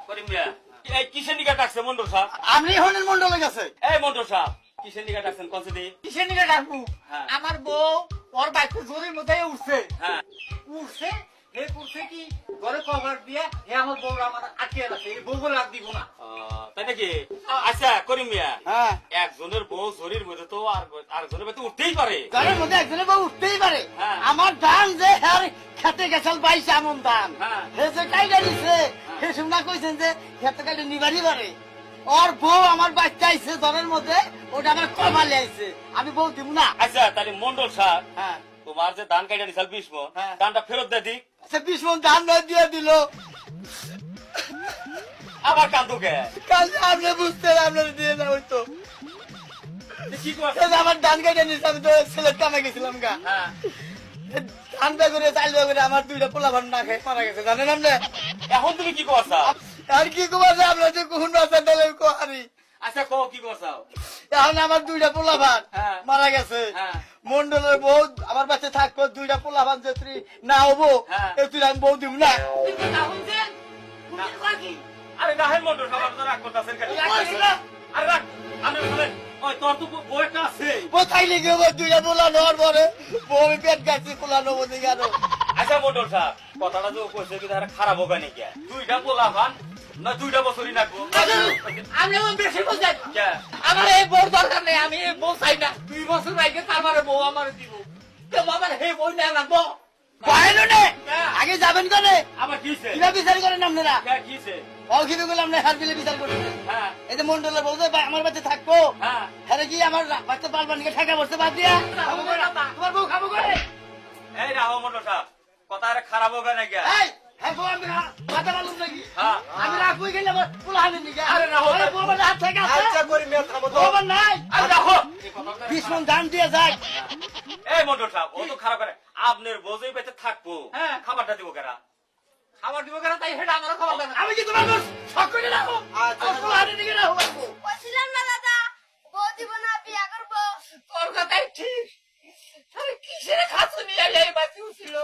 করিম মিয়া এই কিসের নিকা ডাকছে মন্ডল সাহেব? আমি হনের মন্ডলে গেছে। এই মন্ডল সাহেব কিসের নিকা ডাকছেন কনসিদি? কিসের নিকে ডাকবো? হ্যাঁ। আমার বউ ওর বাইকে জোরের মধ্যে উঠছে। হ্যাঁ উঠছে কি ঘরে কভার দিয়ে আমার বউ আমার আটকে রাখছে। এই বউ বলে আর দিব না। তাই নাকি? আচ্ছা করিম মিয়া হ্যাঁ, একজনের বউ শরীর মধ্যে তো আরেকজনের মধ্যে উঠতেই পারে। ঘরের মধ্যে একজনের বউ উঠতেই পারে। হ্যাঁ। আমার ধান যে খেতে গেছাল 22 এমন ধান হ্যাঁ। সে যে কাইটা দিছে সে শুনা কইছেন যে খেতে কাইটা নিবারই পারে। ওর বউ আমার বাচ্চা আইছে ঘরের মধ্যে, ওটা আমার কমালে আইছে, আমি বউ দিব না। আচ্ছা তাহলে মন্ডল সাহেব হ্যাঁ, তোমার যে ধান কাইটা নিছাল 20 মণ, হ্যাঁ। ধানটা ফেরত দিয়ে দিক। সে 20 মণ ধান নয় দিয়ে দিল। আবার কান্দু কে? কাল আপনি বুঝতে আপনার দিয়ে না হইতো। কি করছ? এই যে আমার ধান কাইটা নিছে, আমি তো সিলেট কামে গেছিলাম গা। হ্যাঁ ধান বে করে চাল বে করে আমার দুইটা পোলা ভান না খেয়ে মারা গেছে, জানেন আপনি? এখন তুমি কি করছো? আর কি কমাছে আপনার যে কোন রাস্তা ডালে কোহারি। আচ্ছা কো কি করছো? এখন আমার দুইটা পোলা ভান হ্যাঁ। মারা গেছে। হ্যাঁ। মন্ডলের বউ আমার বাচ্চা থাকবো, দুইটা পোলা ভান যে তুই না হবো হ্যাঁ। এ তুই আমি বউ দিব না। আরে রাহেন মন্ডল সাহেব আপনারা রাগ করতেছেন কেন? আরে রাগ আমি বলে ওই তোর তো বউ একটা আছে। কোথায় লিখে দুইটা পোলা নেওয়ার পরে বউ আমি পেট গাছি পোলা নেবো দিকে আরো। আচ্ছা মন্ডল সাহেব কথাটা যে কইছে কি তারা খারাপ হবে নাকি? দুইটা পোলা ভান না দুইটা বছরই নাকবো? আমি বেশি বোঝাই কে? আমার এই বউ দরকার নেই, আমি এই বউ চাই না। 2 বছর আগে তারপরে বউ আমার দিব, তো আমার হে বউ না লাগবো। আগে যাবেন করে আবার কিছে? কিরা বিচার করেন আপনারা? কে কিছে? অলখিতে বলে আপনি হার বিলে বিচার করছেন। হ্যাঁ এই যে মন্ডলের বউ যে আমার বাচ্চা থাকবো, হ্যাঁ হ্যাঁ কি আমার বাচ্চা পালবানিকে ঠেকা বসতে বাদ দিয়া তোমার বউ খাবো করে? এই রাহো মন্ডল সাহেব কথা আরে খারাপ হবে নাকি? এই হ্যাঁ বউ আমি মাথা পালুম নাকি? হ্যাঁ আমি রাখবই গেলে আমার পোলাহানি নিকে। আরে রাহো। বউ আমার হাত থেকে আছে। আচ্ছা করি মেয়ে থামো তো। বউ আমার নাই। আরে রাহো। 20 মণ ধান দিয়ে যায়। এই মন্ডল সাহেব ও তো খারাপ করে আপনার বোঝই পেতে থাকবো। হ্যাঁ। খাবারটা দিব কেরা? খাবার দিব কেন তাই হেটা আমার খবর দেন। আমি কি তোমার বউ শক করে রাখো? আমার পোলাহানি নিকে রাখো। বলছিলাম না দাদা, বউ দিব না, বিয়া করবো। তোর কথাই ঠিক। তাহলে কিসের খাসু নিয়ে এই বাকি ছিল?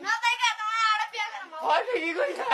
না তাই কে তোমার আরে বিয়া করবো। হয় কি কইছা?